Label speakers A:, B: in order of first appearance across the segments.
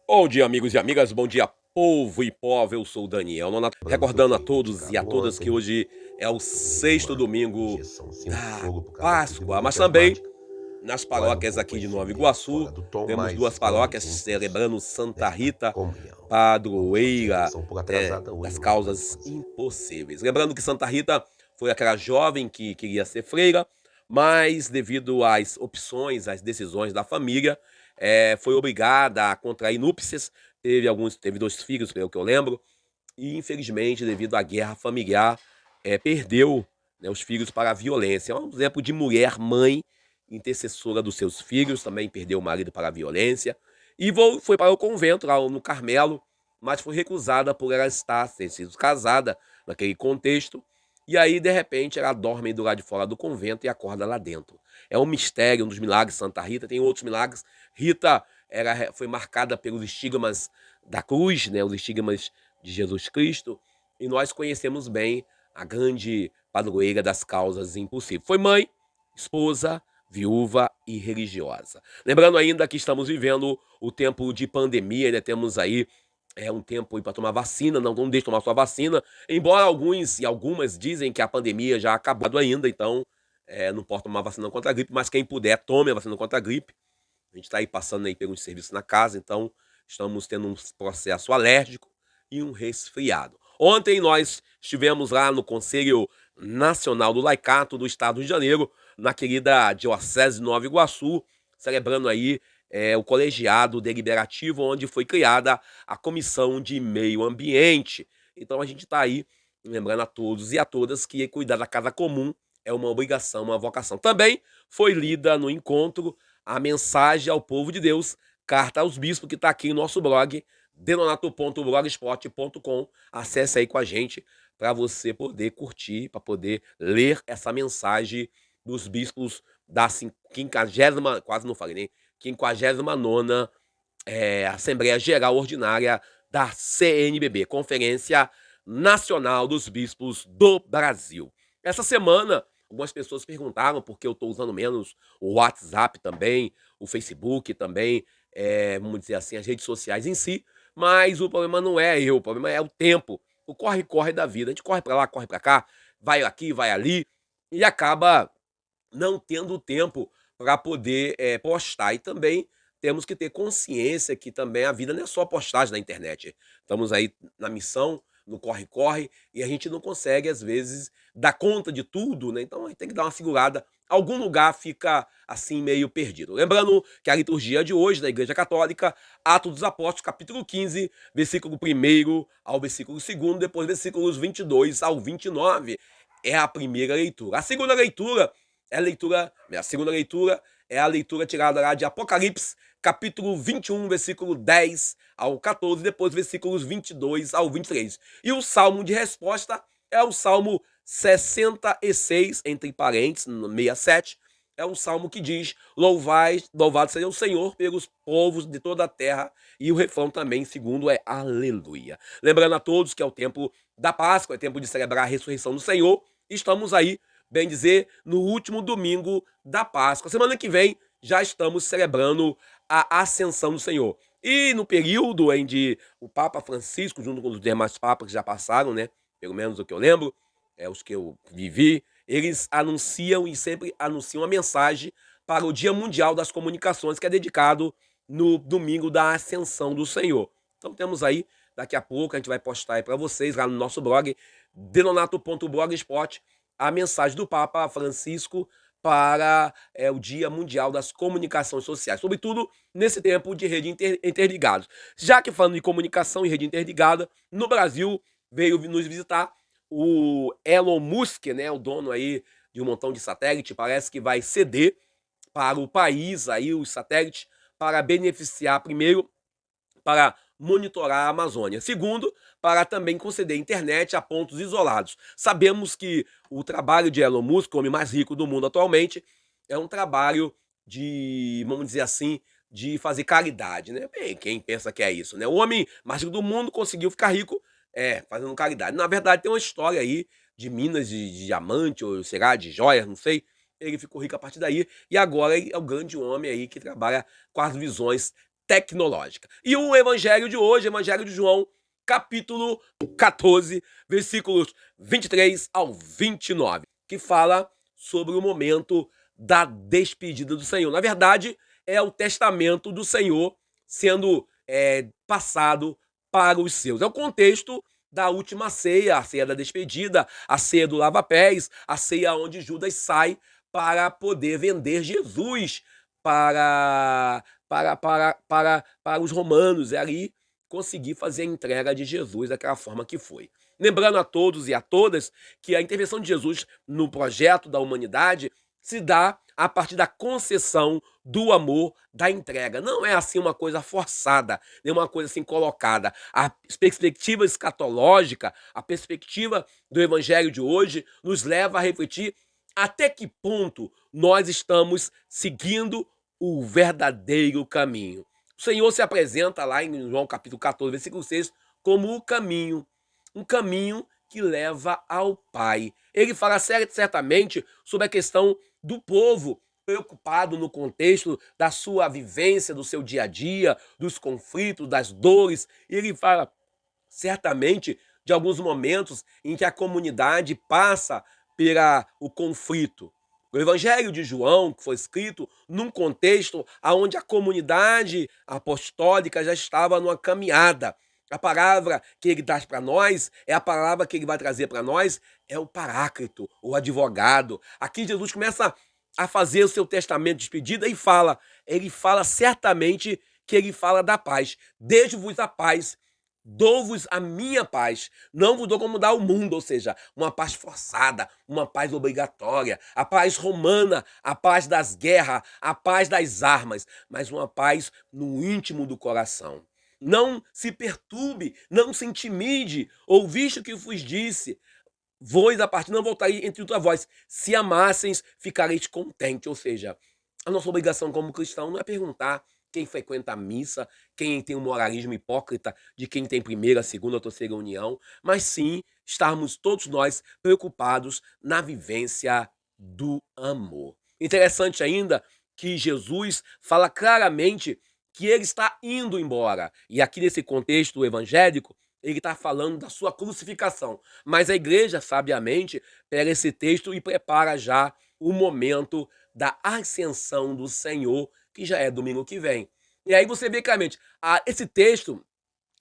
A: Bom dia, amigos e amigas. Bom dia, povo e povo. Eu sou o Daniel Nonato,
B: Lembrando que eu
A: recordando a
B: fui
A: todos e a
B: indicado
A: todas que
B: ontem
A: hoje é o
B: e
A: sexto
B: uma
A: domingo
B: injeção sem
A: da
B: fogo por causa da
A: Páscoa, mas
B: fibromia
A: também
B: asmática.
A: nas
B: Dói um
A: paróquias
B: pouco
A: aqui de
B: esse
A: Nova
B: mês fora
A: Iguaçu,
B: do tom,
A: temos
B: mas
A: duas
B: estamos
A: paróquias
B: juntos
A: celebrando Santa
B: nesta
A: Rita,
B: comunhão. Vamos fazer a
A: padroeira,
B: oração um pouco atrasada
A: das
B: hoje, mas vamos
A: causas
B: fazer.
A: impossíveis. Lembrando que Santa Rita foi aquela jovem que queria ser freira, mas devido às opções, às decisões da família, foi obrigada a contrair núpcias. Teve 2 filhos, pelo que eu lembro, e infelizmente, devido à guerra familiar, perdeu, né, os filhos para a violência. É um exemplo de mulher, mãe, intercessora dos seus filhos, também perdeu o marido para a violência, e foi para o convento lá no Carmelo, mas foi recusada por ela ter sido casada naquele contexto, e aí, de repente, ela dorme do lado de fora do convento e acorda lá dentro. É um mistério, um dos milagres de Santa Rita, tem outros milagres. Rita foi marcada pelos estigmas da cruz, né, os estigmas de Jesus Cristo, e nós conhecemos bem a grande padroeira das causas impossíveis. Foi mãe, esposa, viúva e religiosa. Lembrando ainda que estamos vivendo o tempo de pandemia, ainda temos aí um tempo para tomar vacina, não deixe de tomar sua vacina, embora alguns e algumas dizem que a pandemia já acabou ainda, então não pode tomar vacina contra a gripe, mas quem puder, tome a vacina contra a gripe. A gente está aí passando aí pelos serviços na casa, então estamos tendo um processo alérgico e um resfriado. Ontem nós estivemos lá no Conselho Nacional do Laicato do Estado do Rio de Janeiro, na querida Diocese de Nova Iguaçu, celebrando aí o colegiado deliberativo, onde foi criada a Comissão de Meio Ambiente. Então a gente está aí lembrando a todos e a todas que cuidar da casa comum é uma obrigação, uma vocação. Também foi lida no encontro a mensagem ao povo de Deus, carta aos bispos, que está aqui no nosso blog, denonato.blogspot.com. Acesse aí com a gente para você poder curtir, para poder ler essa mensagem dos bispos da 50, quase não falei, nem 59ª Assembleia Geral Ordinária da CNBB, Conferência Nacional dos Bispos do Brasil. Essa semana, algumas pessoas perguntaram por que eu estou usando menos o WhatsApp também, o Facebook também, vamos dizer assim, as redes sociais em si, mas o problema não é eu, o problema é o tempo, o corre-corre da vida. A gente corre para lá, corre para cá, vai aqui, vai ali, e acaba não tendo tempo para poder postar. E também temos que ter consciência que também a vida não é só postagem na internet. Estamos aí na missão, no corre-corre, e a gente não consegue, às vezes, dar conta de tudo, né? Então a gente tem que dar uma segurada. Algum lugar fica assim meio perdido. Lembrando que a liturgia de hoje da Igreja Católica, Atos dos Apóstolos, capítulo 15, versículo 1 ao versículo 2, depois versículos 22 ao 29. É a primeira leitura. A segunda leitura a segunda leitura é a leitura tirada lá de Apocalipse, capítulo 21, versículo 10 ao 14, depois versículos 22 ao 23. E o salmo de resposta é o salmo 66, entre parênteses, no 67, é um salmo que diz: louvado seja o Senhor pelos povos de toda a terra. E o refrão também, segundo, é aleluia. Lembrando a todos que é o tempo da Páscoa, é tempo de celebrar a ressurreição do Senhor. Estamos aí, bem dizer, no último domingo da Páscoa. Semana que vem já estamos celebrando a ascensão do Senhor. E no período em que o Papa Francisco, junto com os demais papas que já passaram, né, pelo menos o que eu lembro, os que eu vivi, eles anunciam e sempre anunciam a mensagem para o Dia Mundial das Comunicações, que é dedicado no domingo da Ascensão do Senhor. Então temos aí, daqui a pouco, a gente vai postar aí para vocês lá no nosso blog, denonato.blogspot, a mensagem do Papa Francisco para o Dia Mundial das Comunicações Sociais, sobretudo nesse tempo de rede interligados. Já que falando de comunicação e rede interligada, no Brasil veio nos visitar o Elon Musk, né, o dono aí de um montão de satélite, parece que vai ceder para o país aí os satélites para beneficiar, primeiro, para monitorar a Amazônia. Segundo, para também conceder internet a pontos isolados. Sabemos que o trabalho de Elon Musk, o homem mais rico do mundo atualmente, é um trabalho de, vamos dizer assim, de fazer caridade, né? Bem, quem pensa que é isso, né? O homem mais rico do mundo conseguiu ficar rico fazendo caridade. Na verdade, tem uma história aí de minas de diamante, ou será, de joias, não sei. Ele ficou rico a partir daí, e agora ele é o grande homem aí que trabalha com as visões tecnológica. E o evangelho de hoje, evangelho de João, capítulo 14, versículos 23 ao 29, que fala sobre o momento da despedida do Senhor. Na verdade, é o testamento do Senhor sendo passado para os seus. É o contexto da última ceia, a ceia da despedida, a ceia do lava-pés, a ceia onde Judas sai para poder vender Jesus para os romanos, e ali conseguir fazer a entrega de Jesus daquela forma que foi. Lembrando a todos e a todas que a intervenção de Jesus no projeto da humanidade se dá a partir da concessão do amor, da entrega. Não é assim uma coisa forçada, nem uma coisa assim colocada. A perspectiva escatológica, a perspectiva do evangelho de hoje nos leva a refletir até que ponto nós estamos seguindo o verdadeiro caminho. O Senhor se apresenta lá em João capítulo 14, versículo 6, como o caminho, um caminho que leva ao Pai. Ele fala certamente sobre a questão do povo preocupado no contexto da sua vivência, do seu dia a dia, dos conflitos, das dores. E ele fala certamente de alguns momentos em que a comunidade passa pelo conflito. O Evangelho de João, que foi escrito num contexto onde a comunidade apostólica já estava numa caminhada. A palavra que ele traz para nós, é a palavra que ele vai trazer para nós, é o Paráclito, o advogado. Aqui Jesus começa a fazer o seu testamento de despedida e ele fala certamente que ele fala da paz. Deixo-vos a paz, dou-vos a minha paz, não vos dou como dá o mundo, ou seja, uma paz forçada, uma paz obrigatória, a paz romana, a paz das guerras, a paz das armas, mas uma paz no íntimo do coração. Não se perturbe, não se intimide, ouviste o que vos disse, vós a partir não voltarei entre outra voz, se amasseis, ficareis contente. Ou seja, a nossa obrigação como cristão não é perguntar quem frequenta a missa, quem tem um moralismo hipócrita de quem tem primeira, segunda ou terceira união, mas sim estarmos todos nós preocupados na vivência do amor. Interessante ainda que Jesus fala claramente que ele está indo embora. E aqui nesse contexto evangélico, ele está falando da sua crucificação. Mas a igreja, sabiamente, pega esse texto e prepara já o momento da ascensão do Senhor, que já é domingo que vem. E aí você vê claramente, esse texto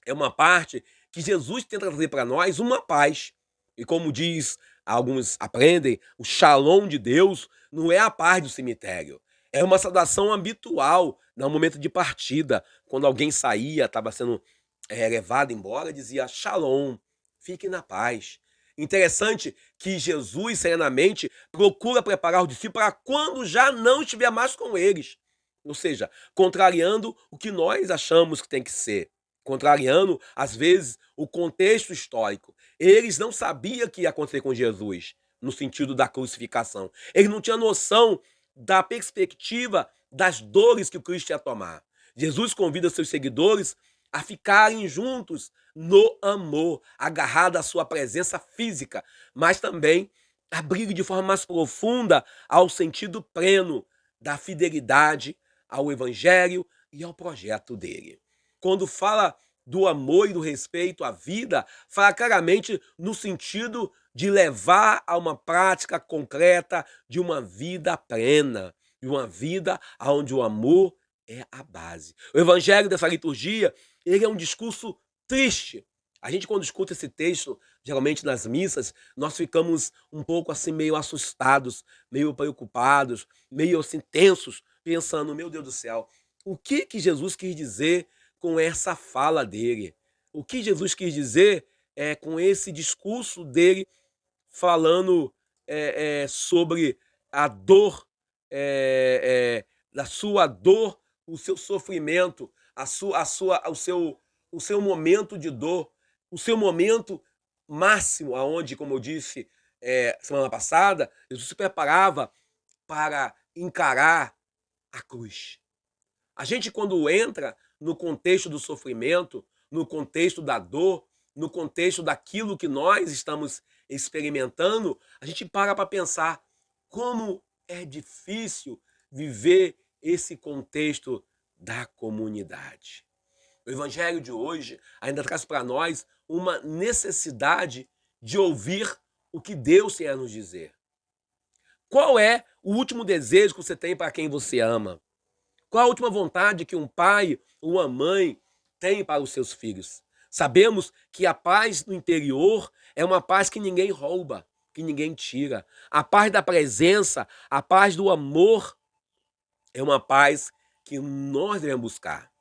A: é uma parte que Jesus tenta trazer para nós uma paz. E como diz, alguns aprendem, o shalom de Deus não é a paz do cemitério. É uma saudação habitual no momento de partida. Quando alguém saía, estava sendo levado embora, dizia shalom, fique na paz. Interessante que Jesus, serenamente, procura preparar os discípulos para quando já não estiver mais com eles. Ou seja, contrariando o que nós achamos que tem que ser. Contrariando, às vezes, o contexto histórico. Eles não sabiam o que ia acontecer com Jesus, no sentido da crucificação. Eles não tinham noção da perspectiva das dores que o Cristo ia tomar. Jesus convida seus seguidores a ficarem juntos no amor, agarrado à sua presença física, mas também abrir de forma mais profunda ao sentido pleno da fidelidade ao Evangelho e ao projeto dele. Quando fala do amor e do respeito à vida, fala claramente no sentido de levar a uma prática concreta de uma vida plena, de uma vida onde o amor é a base. O evangelho dessa liturgia, ele é um discurso triste. A gente, quando escuta esse texto, geralmente nas missas, nós ficamos um pouco assim meio assustados, meio preocupados, meio assim tensos, pensando, meu Deus do céu, o que Jesus quis dizer com essa fala dele? O que Jesus quis dizer com esse discurso dele falando sobre a dor, da sua dor, o seu sofrimento, o seu momento de dor, o seu momento máximo, aonde, como eu disse semana passada, Jesus se preparava para encarar a cruz. A gente, quando entra no contexto do sofrimento, no contexto da dor, no contexto daquilo que nós estamos experimentando, a gente para pensar como é difícil viver esse contexto da comunidade. O evangelho de hoje ainda traz para nós uma necessidade de ouvir o que Deus tem a nos dizer. Qual é o último desejo que você tem para quem você ama? Qual a última vontade que um pai ou uma mãe tem para os seus filhos? Sabemos que a paz no interior é uma paz que ninguém rouba, que ninguém tira. A paz da presença, a paz do amor é uma paz que nós devemos buscar.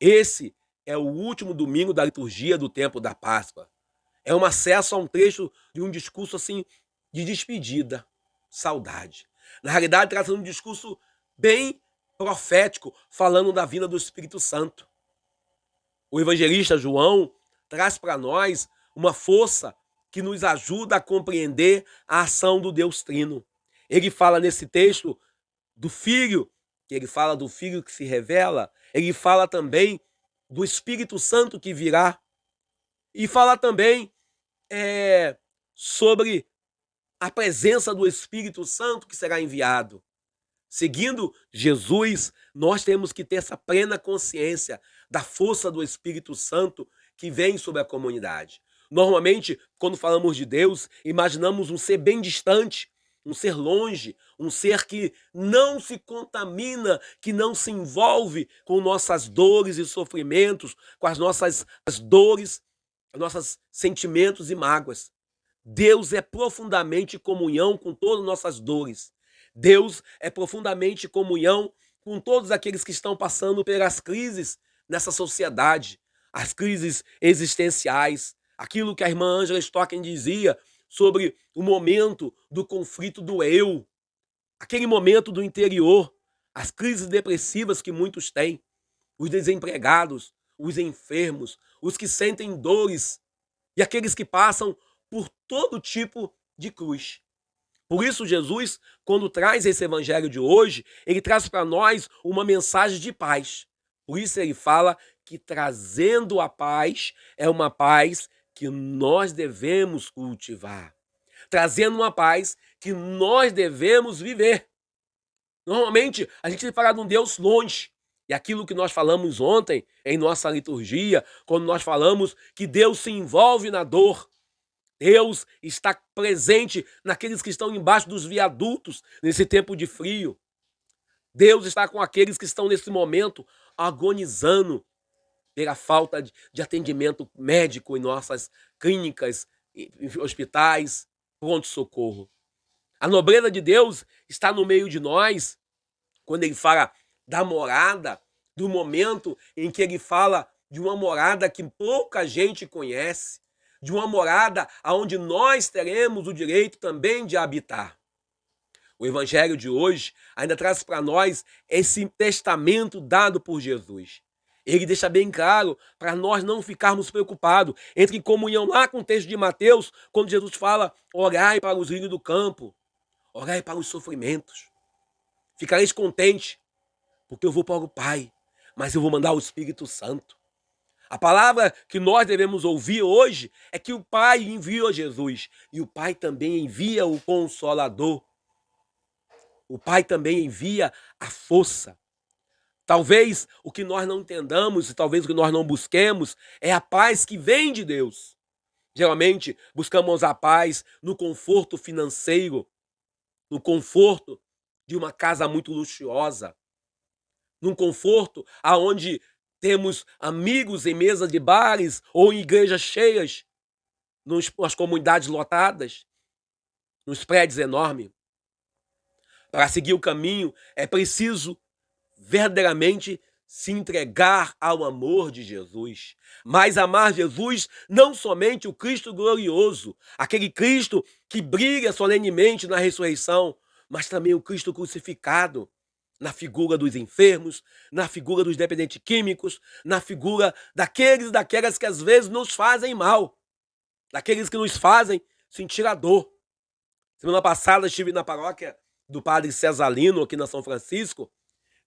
A: Esse é o último domingo da liturgia do tempo da Páscoa. É um acesso a um trecho de um discurso assim de despedida, saudade. Na realidade, trata-se de um discurso bem profético, falando da vinda do Espírito Santo. O evangelista João traz para nós uma força que nos ajuda a compreender a ação do Deus Trino. Ele fala nesse texto do Filho, ele fala do Filho que se revela, ele fala também do Espírito Santo que virá, e fala também sobre a presença do Espírito Santo que será enviado. Seguindo Jesus, nós temos que ter essa plena consciência da força do Espírito Santo que vem sobre a comunidade. Normalmente, quando falamos de Deus, imaginamos um ser bem distante, um ser longe, um ser que não se contamina, que não se envolve com nossas dores e sofrimentos, com as nossas dores, nossos sentimentos e mágoas. Deus é profundamente comunhão com todas as nossas dores. Deus é profundamente comunhão com todos aqueles que estão passando pelas crises nessa sociedade, as crises existenciais, aquilo que a irmã Ângela Stocken dizia sobre o momento do conflito do eu, aquele momento do interior, as crises depressivas que muitos têm, os desempregados, os enfermos, os que sentem dores e aqueles que passam por todo tipo de cruz. Por isso, Jesus, quando traz esse evangelho de hoje, ele traz para nós uma mensagem de paz. Por isso ele fala que trazendo a paz é uma paz que nós devemos cultivar. Trazendo uma paz que nós devemos viver. Normalmente, a gente tem falado de um Deus longe. E aquilo que nós falamos ontem em nossa liturgia, quando nós falamos que Deus se envolve na dor, Deus está presente naqueles que estão embaixo dos viadutos nesse tempo de frio. Deus está com aqueles que estão nesse momento agonizando pela falta de atendimento médico em nossas clínicas, em hospitais, pronto-socorro. A nobreza de Deus está no meio de nós, quando ele fala da morada, do momento em que ele fala de uma morada que pouca gente conhece, de uma morada onde nós teremos o direito também de habitar. O evangelho de hoje ainda traz para nós esse testamento dado por Jesus. Ele deixa bem claro para nós não ficarmos preocupados. Entre em comunhão lá com o texto de Mateus, quando Jesus fala, orai para os lírios do campo, orai para os sofrimentos. Ficareis contentes, porque eu vou para o Pai, mas eu vou mandar o Espírito Santo. A palavra que nós devemos ouvir hoje é que o Pai enviou Jesus e o Pai também envia o Consolador. O Pai também envia a força. Talvez o que nós não entendamos e talvez o que nós não busquemos é a paz que vem de Deus. Geralmente buscamos a paz no conforto financeiro, no conforto de uma casa muito luxuosa, num conforto aonde temos amigos em mesas de bares ou em igrejas cheias, nas comunidades lotadas, nos prédios enormes. Para seguir o caminho, é preciso verdadeiramente se entregar ao amor de Jesus. Mas amar Jesus não somente o Cristo glorioso, aquele Cristo que brilha solenemente na ressurreição, mas também o Cristo crucificado, na figura dos enfermos, na figura dos dependentes químicos, na figura daqueles e daquelas que às vezes nos fazem mal, daqueles que nos fazem sentir a dor. Semana passada estive na paróquia do Padre Cesalino, aqui na São Francisco,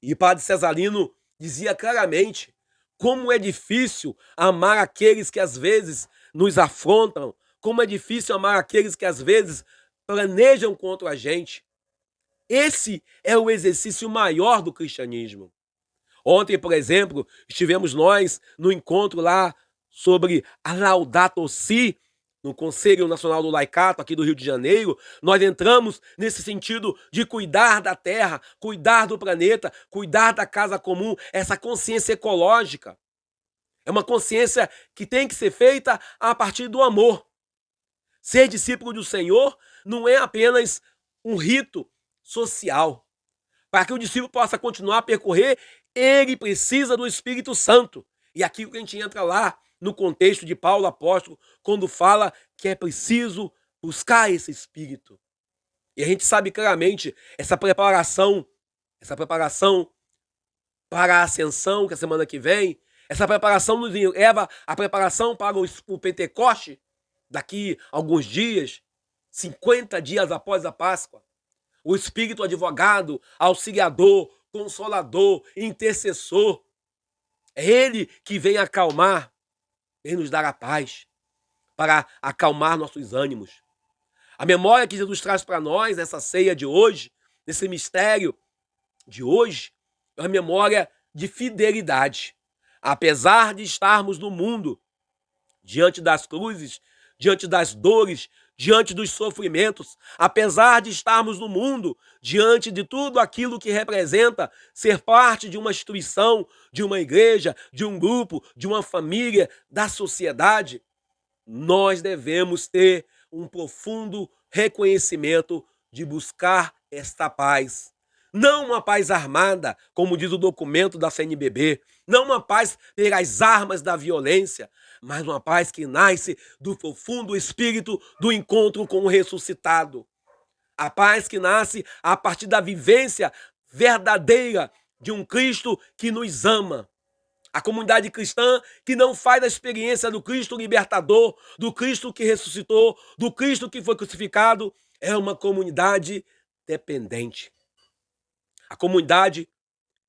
A: e o Padre Cesalino dizia claramente como é difícil amar aqueles que às vezes nos afrontam, como é difícil amar aqueles que às vezes planejam contra a gente. Esse é o exercício maior do cristianismo. Ontem, por exemplo, estivemos nós no encontro lá sobre a Laudato Si, no Conselho Nacional do Laicato, aqui do Rio de Janeiro. Nós entramos nesse sentido de cuidar da terra, cuidar do planeta, cuidar da casa comum, essa consciência ecológica. É uma consciência que tem que ser feita a partir do amor. Ser discípulo do Senhor não é apenas um rito social. Para que o discípulo possa continuar a percorrer, ele precisa do Espírito Santo. E aqui que a gente entra lá no contexto de Paulo apóstolo, quando fala que é preciso buscar esse Espírito. E a gente sabe claramente essa preparação para a ascensão, que é a semana que vem, essa preparação nos leva à preparação para o Pentecoste, daqui a alguns dias, 50 dias após a Páscoa. O Espírito advogado, auxiliador, consolador, intercessor. É Ele que vem acalmar, vem nos dar a paz, para acalmar nossos ânimos. A memória que Jesus traz para nós nessa ceia de hoje, nesse mistério de hoje, é uma memória de fidelidade. Apesar de estarmos no mundo, diante das cruzes, diante das dores, diante dos sofrimentos, apesar de estarmos no mundo, diante de tudo aquilo que representa ser parte de uma instituição, de uma igreja, de um grupo, de uma família, da sociedade, nós devemos ter um profundo reconhecimento de buscar esta paz. Não uma paz armada, como diz o documento da CNBB, não uma paz pelas armas da violência, mas uma paz que nasce do profundo espírito do encontro com o ressuscitado. A paz que nasce a partir da vivência verdadeira de um Cristo que nos ama. A comunidade cristã que não faz a experiência do Cristo libertador, do Cristo que ressuscitou, do Cristo que foi crucificado, é uma comunidade dependente. A comunidade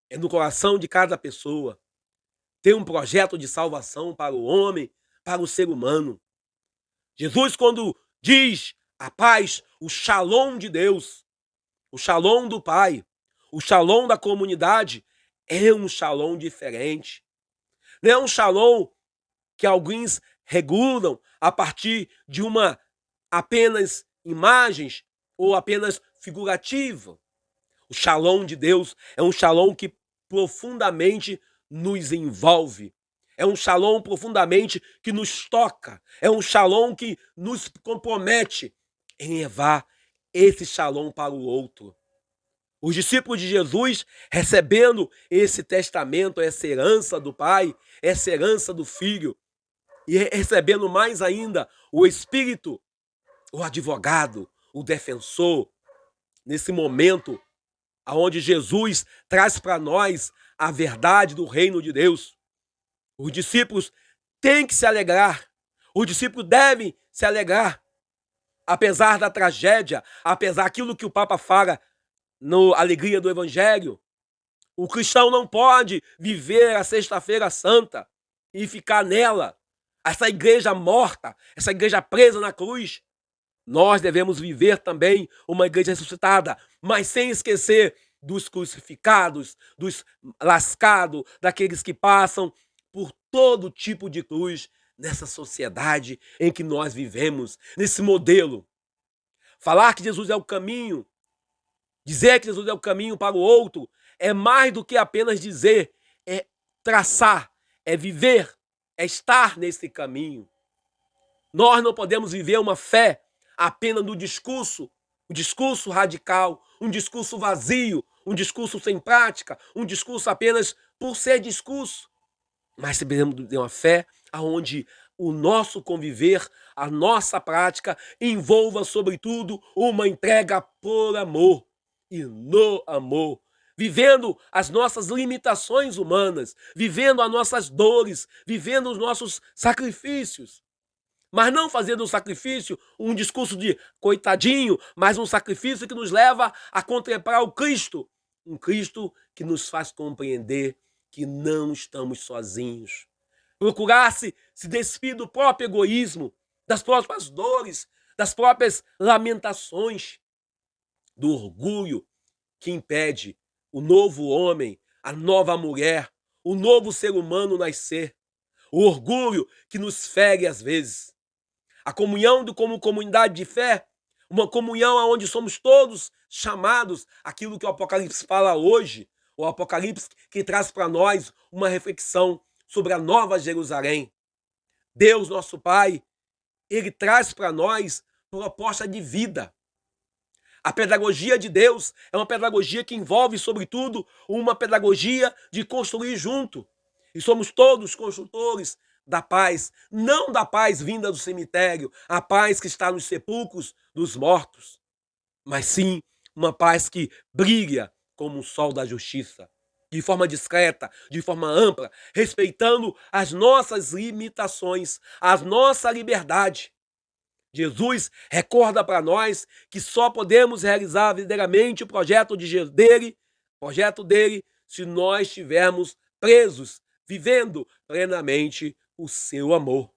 A: é no coração de cada pessoa. Tem um projeto de salvação para o homem, para o ser humano. Jesus, quando diz a paz, o shalom de Deus, o shalom do Pai, o shalom da comunidade, é um shalom diferente. Não é um shalom que alguns regulam a partir de uma apenas imagens ou apenas figurativa. O shalom de Deus é um shalom que profundamente nos envolve. É um shalom profundamente que nos toca. É um shalom que nos compromete em levar esse shalom para o outro. Os discípulos de Jesus, recebendo esse testamento, essa herança do Pai, essa herança do Filho, e recebendo mais ainda o Espírito, o advogado, o defensor, nesse momento onde Jesus traz para nós a verdade do reino de Deus. Os discípulos têm que se alegrar, os discípulos devem se alegrar, apesar da tragédia, apesar daquilo que o Papa fala na alegria do Evangelho. O cristão não pode viver a Sexta-feira Santa e ficar nela, essa igreja morta, essa igreja presa na cruz. Nós devemos viver também uma igreja ressuscitada, mas sem esquecer dos crucificados, dos lascados, daqueles que passam por todo tipo de cruz nessa sociedade em que nós vivemos, nesse modelo. Falar que Jesus é o caminho, dizer que Jesus é o caminho para o outro, é mais do que apenas dizer, é traçar, é viver, é estar nesse caminho. Nós não podemos viver uma fé apenas no discurso, um discurso radical, um discurso vazio, um discurso sem prática, um discurso apenas por ser discurso. Mas devemos ter uma fé onde o nosso conviver, a nossa prática, envolva, sobretudo, uma entrega por amor e no amor. Vivendo as nossas limitações humanas, vivendo as nossas dores, vivendo os nossos sacrifícios. Mas não fazendo um sacrifício, um discurso de coitadinho, mas um sacrifício que nos leva a contemplar o Cristo. Um Cristo que nos faz compreender que não estamos sozinhos. Procurar-se se despir do próprio egoísmo, das próprias dores, das próprias lamentações, do orgulho que impede o novo homem a nova mulher, o novo ser humano nascer, o orgulho que nos fere às vezes, a comunhão como comunidade de fé, uma comunhão onde somos todos chamados, aquilo que o Apocalipse fala hoje, o Apocalipse que traz para nós uma reflexão sobre a nova Jerusalém. Deus, nosso Pai, ele traz para nós proposta de vida. A pedagogia de Deus é uma pedagogia que envolve, sobretudo, uma pedagogia de construir junto. E somos todos construtores da paz, não da paz vinda do cemitério, a paz que está nos sepulcros dos mortos, mas sim uma paz que brilha como o sol da justiça, de forma discreta, de forma ampla, respeitando as nossas limitações, a nossa liberdade. Jesus recorda para nós que só podemos realizar verdadeiramente o projeto dele, se nós estivermos presos, vivendo plenamente o seu amor.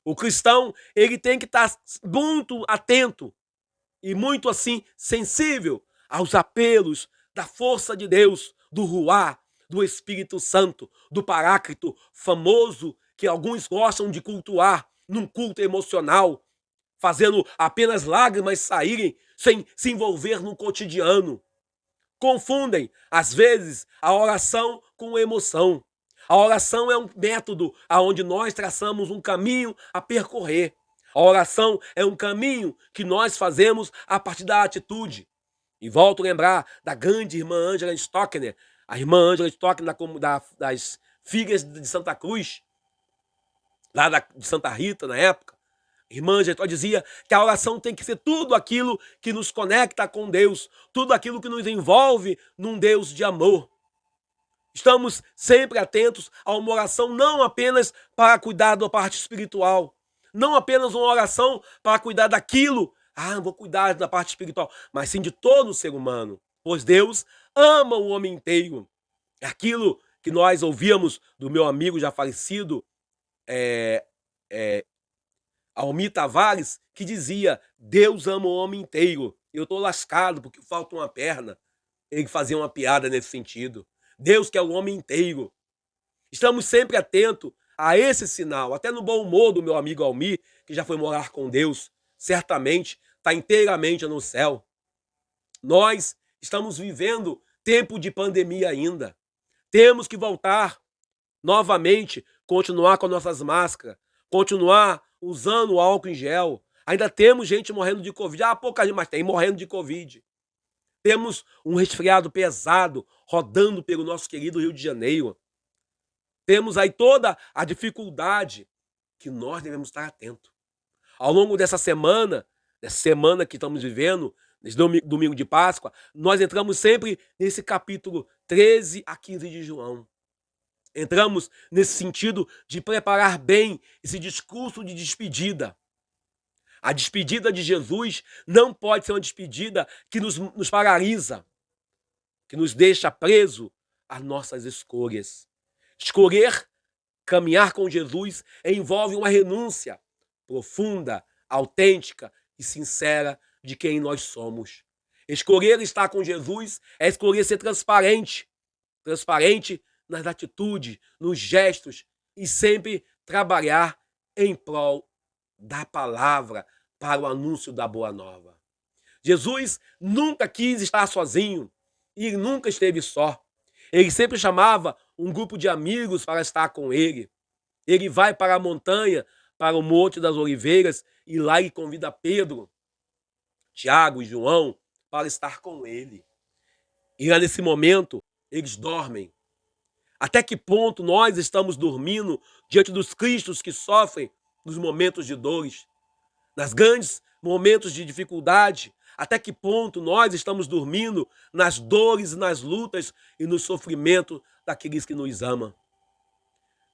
A: O cristão, ele tem que estar muito atento e muito assim sensível aos apelos da força de Deus, do Ruá, do Espírito Santo, do Paráclito famoso que alguns gostam de cultuar num culto emocional, fazendo apenas lágrimas saírem sem se envolver no cotidiano. Confundem, às vezes, a oração com a emoção. A oração é um método onde nós traçamos um caminho a percorrer. A oração é um caminho que nós fazemos a partir da atitude. E volto a lembrar da grande irmã Ângela Stockner, a irmã Ângela Stockner das Filhas de Santa Cruz, lá de Santa Rita, na época. Irmã Ângela dizia que a oração tem que ser tudo aquilo que nos conecta com Deus, tudo aquilo que nos envolve num Deus de amor. Estamos sempre atentos a uma oração não apenas para cuidar da parte espiritual, não apenas uma oração para cuidar daquilo, vou cuidar da parte espiritual, mas sim de todo o ser humano, pois Deus ama o homem inteiro. Aquilo que nós ouvíamos do meu amigo já falecido, Almir Tavares, que dizia: Deus ama o homem inteiro. Eu estou lascado porque falta uma perna. Ele fazia uma piada nesse sentido. Deus quer o homem inteiro. Estamos sempre atentos a esse sinal, até no bom humor do meu amigo Almir, que já foi morar com Deus, certamente está inteiramente no céu. Nós estamos vivendo tempo de pandemia ainda. Temos que voltar novamente, continuar com nossas máscaras, continuar usando o álcool em gel. Ainda temos gente morrendo de Covid. Pouca gente, mas tem morrendo de Covid. Temos um resfriado pesado rodando pelo nosso querido Rio de Janeiro. Temos aí toda a dificuldade que nós devemos estar atentos. Ao longo dessa semana que estamos vivendo, nesse domingo de Páscoa, nós entramos sempre nesse capítulo 13 a 15 de João. Entramos nesse sentido de preparar bem esse discurso de despedida. A despedida de Jesus não pode ser uma despedida que nos paralisa, que nos deixa preso às nossas escolhas. Escolher caminhar com Jesus envolve uma renúncia profunda, autêntica e sincera de quem nós somos. Escolher estar com Jesus é escolher ser transparente nas atitudes, nos gestos e sempre trabalhar em prol da palavra para o anúncio da boa nova. Jesus nunca quis estar sozinho e nunca esteve só. Ele sempre chamava um grupo de amigos para estar com ele. Ele vai para a montanha, para o Monte das Oliveiras, e lá ele convida Pedro, Tiago e João para estar com ele. E lá nesse momento, eles dormem. Até que ponto nós estamos dormindo diante dos cristos que sofrem nos momentos de dores, nas grandes momentos de dificuldade? Até que ponto nós estamos dormindo nas dores, nas lutas e no sofrimento daqueles que nos amam?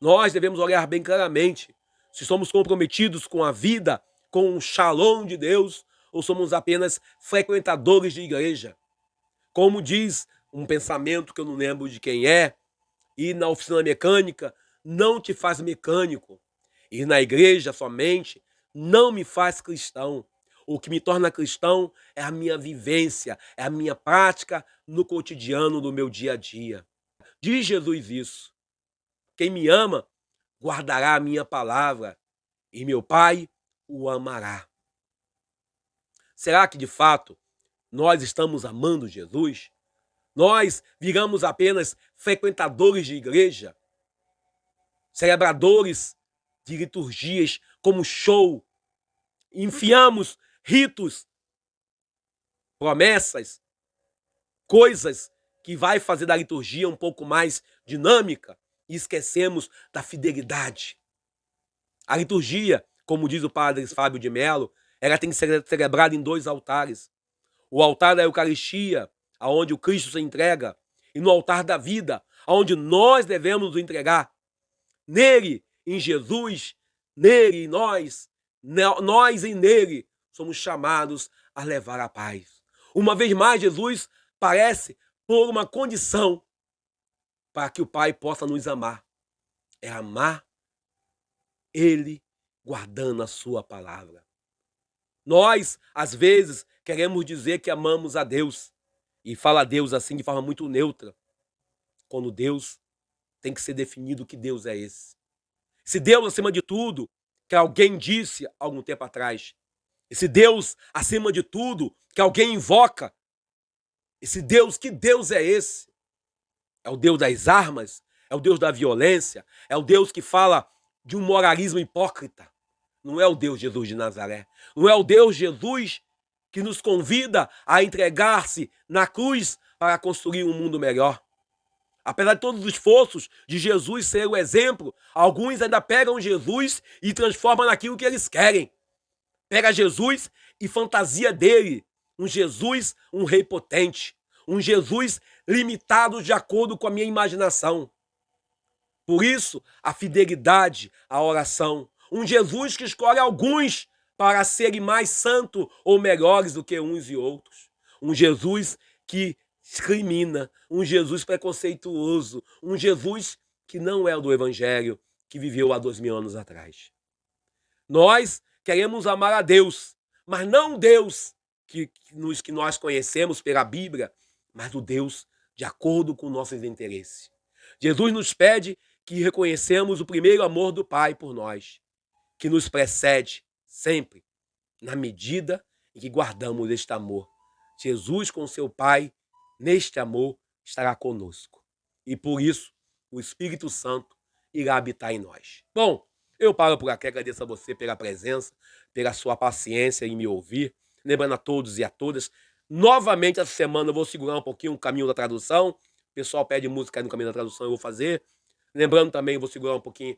A: Nós devemos olhar bem claramente se somos comprometidos com a vida, com o shalom de Deus, ou somos apenas frequentadores de igreja. Como diz um pensamento que eu não lembro de quem é, ir na oficina mecânica não te faz mecânico. Ir na igreja somente não me faz cristão. O que me torna cristão é a minha vivência, é a minha prática no cotidiano do meu dia a dia. Diz Jesus isso. Quem me ama, guardará a minha palavra, e meu Pai o amará. Será que, de fato, nós estamos amando Jesus? Nós viramos apenas frequentadores de igreja, celebradores de liturgias como show, enfiamos ritos, promessas, coisas que vai fazer da liturgia um pouco mais dinâmica e esquecemos da fidelidade. A liturgia, como diz o padre Fábio de Mello, ela tem que ser celebrada em 2 altares. O altar da Eucaristia, aonde o Cristo se entrega, e no altar da vida, aonde nós devemos nos entregar. Nele, em Jesus, nele, em nós e nele, somos chamados a levar a paz. Uma vez mais, Jesus parece por uma condição para que o Pai possa nos amar. É amar Ele guardando a sua palavra. Nós, às vezes, queremos dizer que amamos a Deus e fala a Deus assim de forma muito neutra, quando Deus tem que ser definido que Deus é esse. Esse Deus acima de tudo, que alguém disse algum tempo atrás. Esse Deus acima de tudo, que alguém invoca. Esse Deus, que Deus é esse? É o Deus das armas? É o Deus da violência? É o Deus que fala de um moralismo hipócrita? Não é o Deus Jesus de Nazaré. Não é o Deus Jesus que nos convida a entregar-se na cruz para construir um mundo melhor. Apesar de todos os esforços de Jesus ser o exemplo, alguns ainda pegam Jesus e transformam naquilo que eles querem. Pega Jesus e fantasia dele. Um Jesus, um rei potente. Um Jesus limitado de acordo com a minha imaginação. Por isso, a fidelidade à oração. Um Jesus que escolhe alguns para serem mais santos ou melhores do que uns e outros. Um Jesus que discrimina, um Jesus preconceituoso, um Jesus que não é o do Evangelho, que viveu há 2000 anos atrás. Nós queremos amar a Deus, mas não o Deus que nós conhecemos pela Bíblia, mas o Deus de acordo com nossos interesses. Jesus nos pede que reconhecemos o primeiro amor do Pai por nós, que nos precede sempre, na medida em que guardamos este amor. Jesus com seu Pai, neste amor, estará conosco. E por isso, o Espírito Santo irá habitar em nós. Bom, eu paro por aqui, agradeço a você pela presença, pela sua paciência em me ouvir. Lembrando a todos e a todas, novamente essa semana eu vou segurar um pouquinho o caminho da tradução. O pessoal pede música aí no caminho da tradução, eu vou fazer. Lembrando também, vou segurar um pouquinho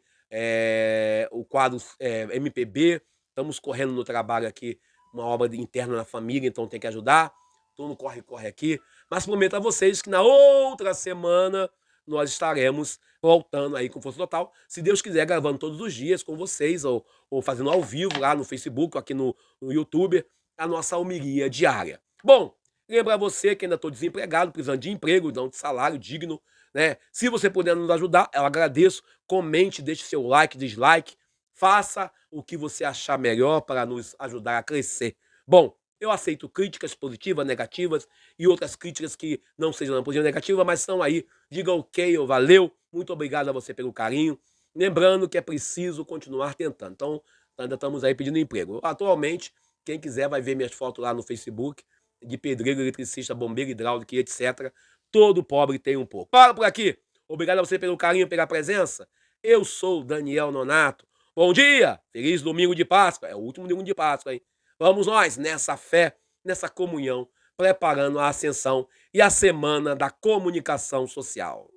A: o quadro MPB. Estamos correndo no trabalho aqui, uma obra interna na família, então tem que ajudar. Todo mundo corre aqui. Mas prometo a vocês que na outra semana nós estaremos voltando aí com força total. Se Deus quiser, gravando todos os dias com vocês, ou fazendo ao vivo lá no Facebook, ou aqui no YouTube, a nossa homilia diária. Bom, lembra você que ainda estou desempregado, precisando de emprego, não de salário digno, né? Se você puder nos ajudar, eu agradeço. Comente, deixe seu like, dislike. Faça o que você achar melhor para nos ajudar a crescer. Bom, eu aceito críticas positivas, negativas e outras críticas que não sejam positivas, negativas, mas estão aí. Diga ok ou valeu. Muito obrigado a você pelo carinho. Lembrando que é preciso continuar tentando. Então, ainda estamos aí pedindo emprego. Atualmente, quem quiser vai ver minhas fotos lá no Facebook, de pedreiro, eletricista, bombeiro, hidráulico e etc. Todo pobre tem um pouco. Para por aqui. Obrigado a você pelo carinho, pela presença. Eu sou Daniel Nonato. Bom dia! Feliz domingo de Páscoa. É o último domingo de Páscoa, hein? Vamos nós nessa fé, nessa comunhão, preparando a ascensão e a semana da comunicação social.